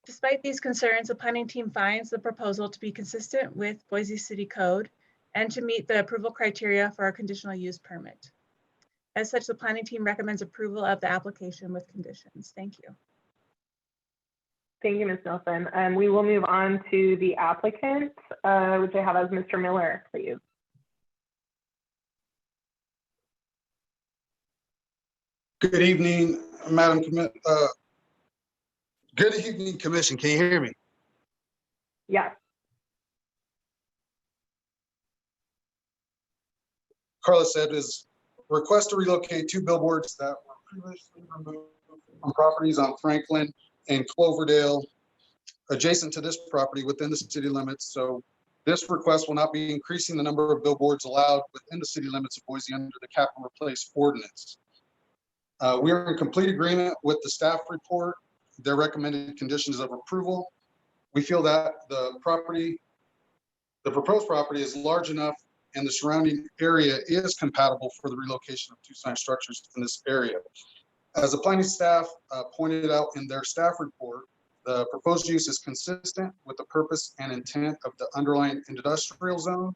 Despite these concerns, the planning team finds the proposal to be consistent with Boise City Code and to meet the approval criteria for our conditional use permit. As such, the planning team recommends approval of the application with conditions. Thank you. Thank you, Ms. Nelson. We will move on to the applicant, which I have as Mr. Miller, please. Good evening, Madam good evening, Commission. Can you hear me? Yes. Carla said is request to relocate 2 billboards that were previously removed from properties on Franklin and Cloverdale adjacent to this property within the city limits. So this request will not be increasing the number of billboards allowed within the city limits of Boise under the cap and replace ordinance. We are in complete agreement with the staff report, their recommended conditions of approval. We feel that the proposed property is large enough and the surrounding area is compatible for the relocation of two sign structures in this area. As the planning staff pointed out in their staff report, the proposed use is consistent with the purpose and intent of the underlying industrial zone.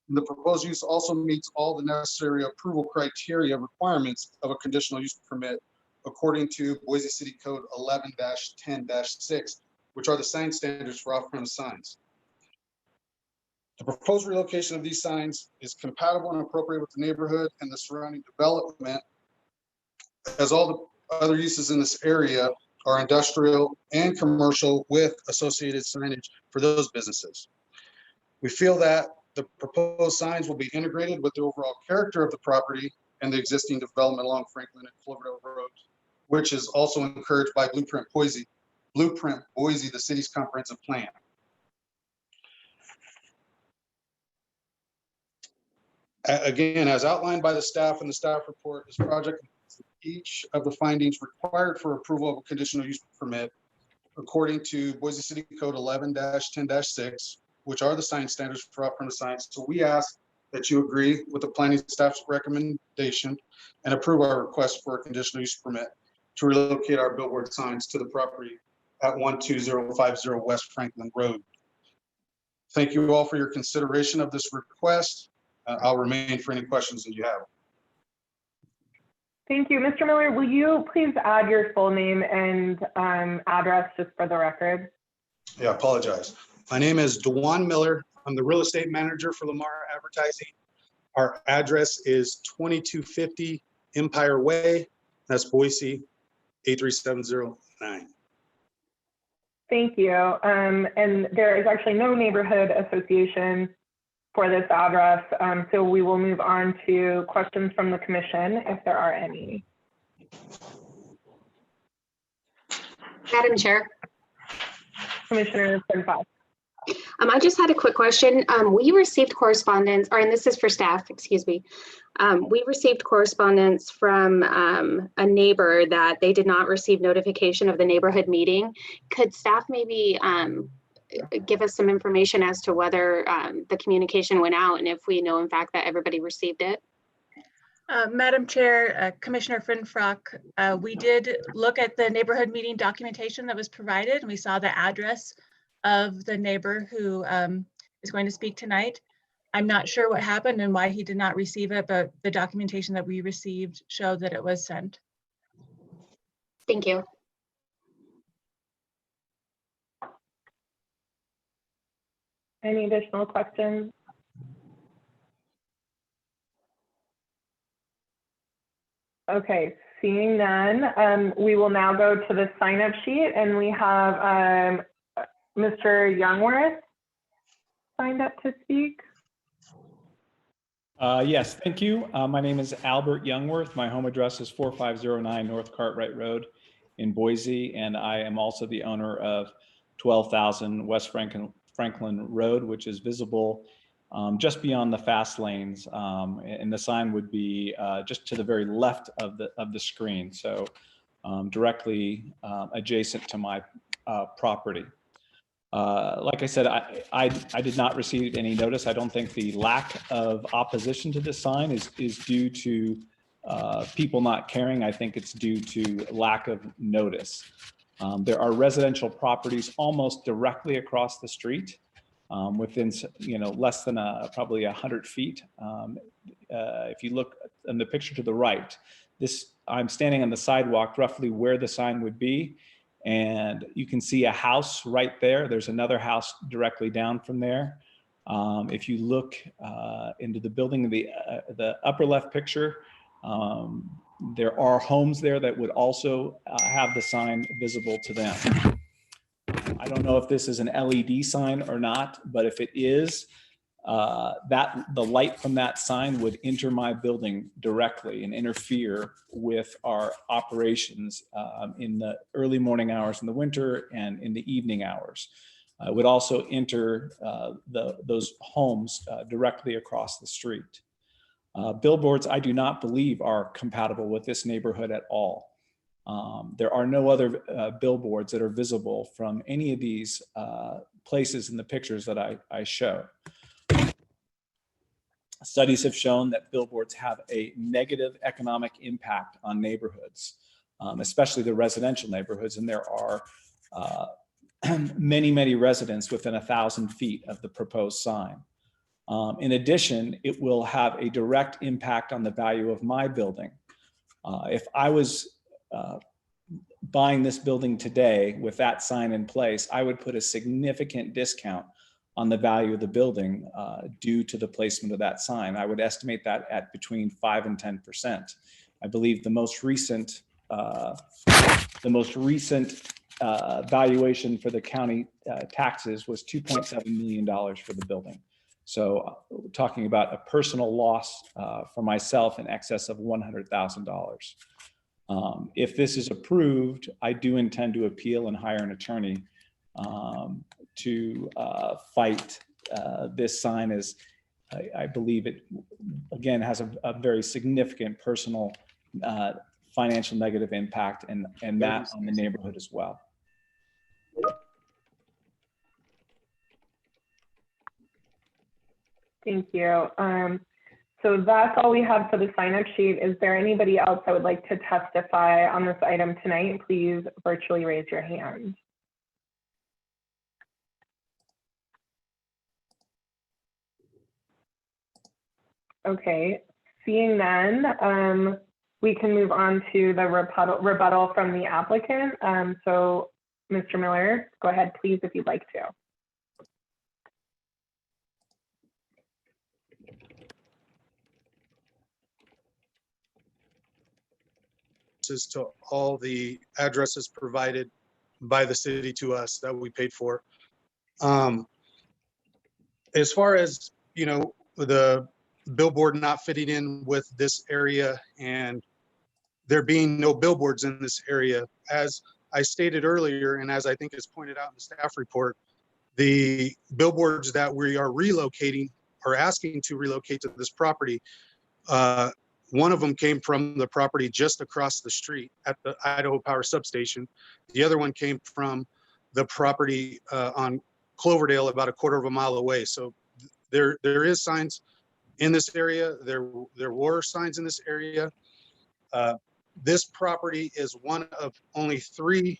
And the proposed use also meets all the necessary approval criteria requirements of a conditional use permit according to Boise City Code 11-10-6, which are the sign standards for off-premise signs. The proposed relocation of these signs is compatible and appropriate with the neighborhood and the surrounding development, as all the other uses in this area are industrial and commercial with associated signage for those businesses. We feel that the proposed signs will be integrated with the overall character of the property and the existing development along Franklin and Cloverdale Road, which is also encouraged by Blueprint Boise, the city's comprehensive plan. Again, as outlined by the staff in the staff report, this project meets each of the findings required for approval of a conditional use permit according to Boise City Code 11-10-6, which are the sign standards for off-premise signs. So we ask that you agree with the planning staff's recommendation and approve our request for a conditional use permit to relocate our billboard signs to the property at 12050 West Franklin Road. Thank you all for your consideration of this request. I'll remain for any questions that you have. Thank you. Mr. Miller, will you please add your full name and address just for the record? Yeah, I apologize. My name is Dewan Miller. I'm the real estate manager for Lamar Advertising. Our address is 2250 Empire Way. That's Boise, 83709. Thank you. And there is actually no neighborhood association for this address. So we will move on to questions from the commission, if there are any. Madam Chair. Commissioner Finfox. I just had a quick question. We received correspondence, and this is for staff, excuse me. We received correspondence from a neighbor that they did not receive notification of the neighborhood meeting. Could staff maybe give us some information as to whether the communication went out and if we know in fact that everybody received it? Madam Chair, Commissioner Finfrock, we did look at the neighborhood meeting documentation that was provided, and we saw the address of the neighbor who is going to speak tonight. I'm not sure what happened and why he did not receive it, but the documentation that we received showed that it was sent. Thank you. Any additional questions? Okay, seeing none, we will now go to the sign-up sheet, and we have Mr. Youngworth signed up to speak. Yes, thank you. My name is Albert Youngworth. My home address is 4509 North Cartwright Road in Boise, and I am also the owner of 12,000 West Franklin Road, which is visible just beyond the fast lanes, and the sign would be just to the very left of the screen, so directly adjacent to my property. Like I said, I did not receive any notice. I don't think the lack of opposition to this sign is due to people not caring. I think it's due to lack of notice. There are residential properties almost directly across the street, within less than probably 100 feet. If you look in the picture to the right, I'm standing on the sidewalk roughly where the sign would be, and you can see a house right there. There's another house directly down from there. If you look into the building, the upper left picture, there are homes there that would also have the sign visible to them. I don't know if this is an LED sign or not, but if it is, the light from that sign would enter my building directly and interfere with our operations in the early morning hours in the winter and in the evening hours. It would also enter those homes directly across the street. Billboards, I do not believe, are compatible with this neighborhood at all. There are no other billboards that are visible from any of these places in the pictures that I show. Studies have shown that billboards have a negative economic impact on neighborhoods, especially the residential neighborhoods, and there are many residents within 1,000 feet of the proposed sign. In addition, it will have a direct impact on the value of my building. If I was buying this building today with that sign in place, I would put a significant discount on the value of the building due to the placement of that sign. I would estimate that at between 5 and 10%. I believe the most recent valuation for the county taxes was $2.7 million for the building. So we're talking about a personal loss for myself in excess of $100,000. If this is approved, I do intend to appeal and hire an attorney to fight this sign, as I believe it, again, has a very significant personal financial negative impact and that on the neighborhood as well. Thank you. So that's all we have for the sign-up sheet. Is there anybody else that would like to testify on this item tonight? Please virtually raise your hand. Okay, seeing none, we can move on to the rebuttal from the applicant. So Mr. Miller, go ahead, please, if you'd like to. To all the addresses provided by the city to us that we paid for. As far as, you know, the billboard not fitting in with this area and there being no billboards in this area, as I stated earlier, and as I think is pointed out in the staff report, the billboards that we are relocating or asking to relocate to this property, one of them came from the property just across the street at the Idaho Power Substation. The other one came from the property on Cloverdale, about a quarter of a mile away. So there is signs in this area. There were signs in this area. This property is one of only 3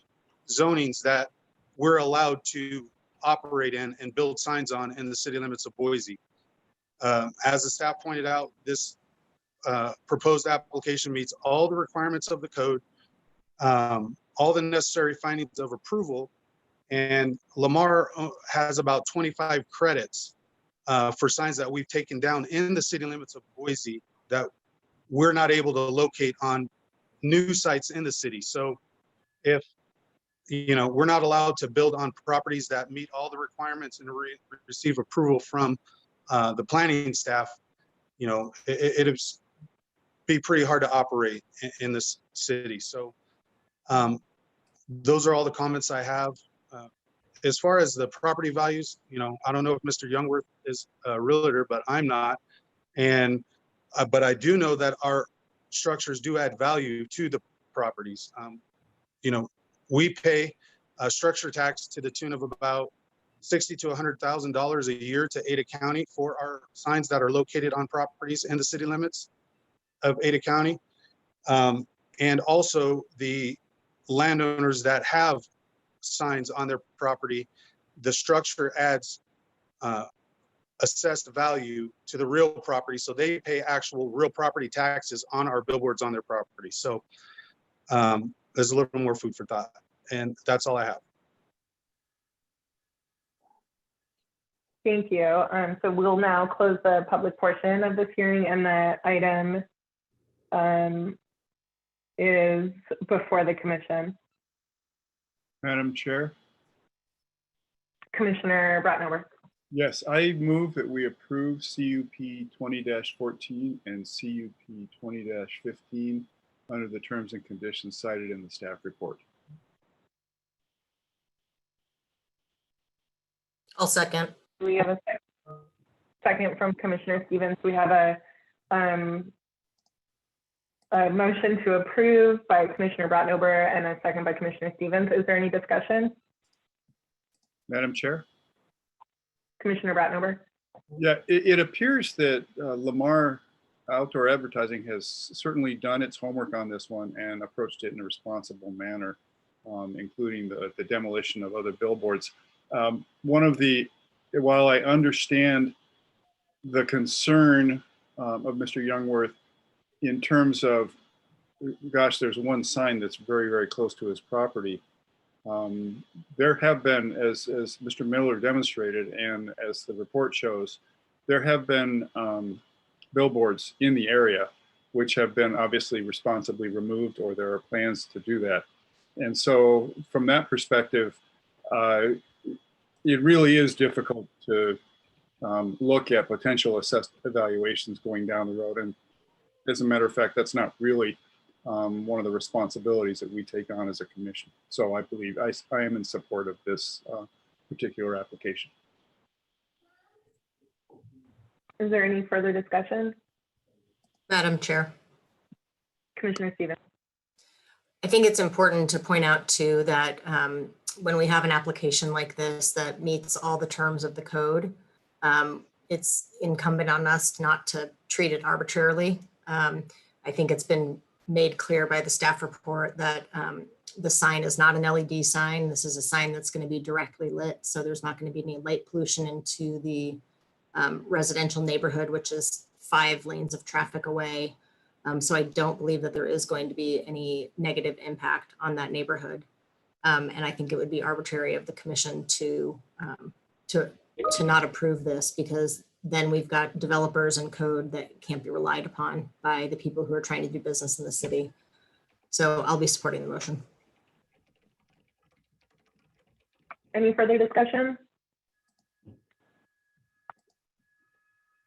zonings that we're allowed to operate in and build signs on in the city limits of Boise. As the staff pointed out, this proposed application meets all the requirements of the code, all the necessary findings of approval, and Lamar has about 25 credits for signs that we've taken down in the city limits of Boise that we're not able to locate on new sites in the city. So if, you know, we're not allowed to build on properties that meet all the requirements and receive approval from the planning staff, you know, it'd be pretty hard to operate in this city. So those are all the comments I have. As far as the property values, you know, I don't know if Mr. Youngworth is a realtor, but I'm not. And, but I do know that our structures do add value to the properties. You know, we pay a structure tax to the tune of about $60,000 to $100,000 a year to Ada County for our signs that are located on properties in the city limits of Ada County. And also the landowners that have signs on their property, the structure adds assessed value to the real property. So they pay actual real property taxes on our billboards on their property. So there's a little more food for thought. And that's all I have. Thank you. So we'll now close the public portion of this hearing, and the item is before the commission. Madam Chair? Commissioner Bratnover. Yes, I move that we approve CUP 20-14 and CUP 20-15 under the terms and conditions cited in the staff report. I'll second. We have a second from Commissioner Stevens. We have a motion to approve by Commissioner Bratnover and a second by Commissioner Stevens. Is there any discussion? Madam Chair? Commissioner Bratnover. Yeah, it appears that Lamar Outdoor Advertising has certainly done its homework on this one and approached it in a responsible manner, including the demolition of other billboards. While I understand the concern of Mr. Youngworth in terms of, gosh, there's one sign that's very, very close to his property. There have been, as Mr. Miller demonstrated, and as the report shows, there have been billboards in the area which have been obviously responsibly removed, or there are plans to do that. And so from that perspective, it really is difficult to look at potential assessed evaluations going down the road. And as a matter of fact, that's not really one of the responsibilities that we take on as a commission. So I believe I am in support of this particular application. Is there any further discussion? Madam Chair. Commissioner Stevens. I think it's important to point out too that when we have an application like this that meets all the terms of the code, it's incumbent on us not to treat it arbitrarily. I think it's been made clear by the staff report that the sign is not an LED sign. This is a sign that's going to be directly lit, so there's not going to be any light pollution into the residential neighborhood, which is 5 lanes of traffic away. So I don't believe that there is going to be any negative impact on that neighborhood. And I think it would be arbitrary of the commission to not approve this, because then we've got developers and code that can't be relied upon by the people who are trying to do business in the city. So I'll be supporting the motion. Any further discussion?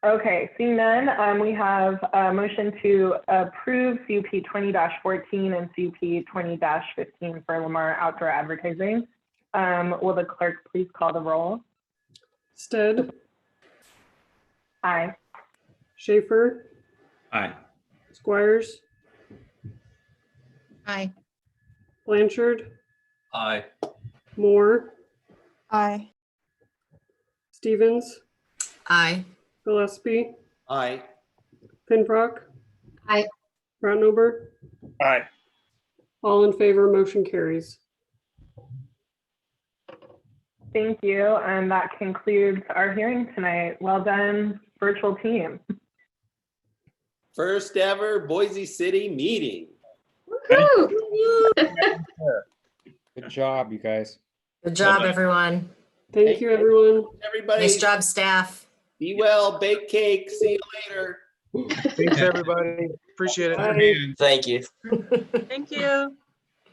Okay, seeing none, we have a motion to approve CUP 20-14 and CUP 20-15 for Lamar Outdoor Advertising. Will the clerk please call the roll? Stead. Aye. Schaefer. Aye. Squires. Aye. Blanchard. Aye. Moore. Aye. Stevens. Aye. Gillespie. Aye. Pinbrook. Aye. Ratnober. Aye. All in favor, motion carries. Thank you, and that concludes our hearing tonight. Well done, virtual team. First ever Boise City meeting. Woohoo! Good job, you guys. Good job, everyone. Thank you, everyone. Everybody. Nice job, staff. Be well, bake cake. See you later. Thanks, everybody. Appreciate it. Bye. Thank you. Thank you.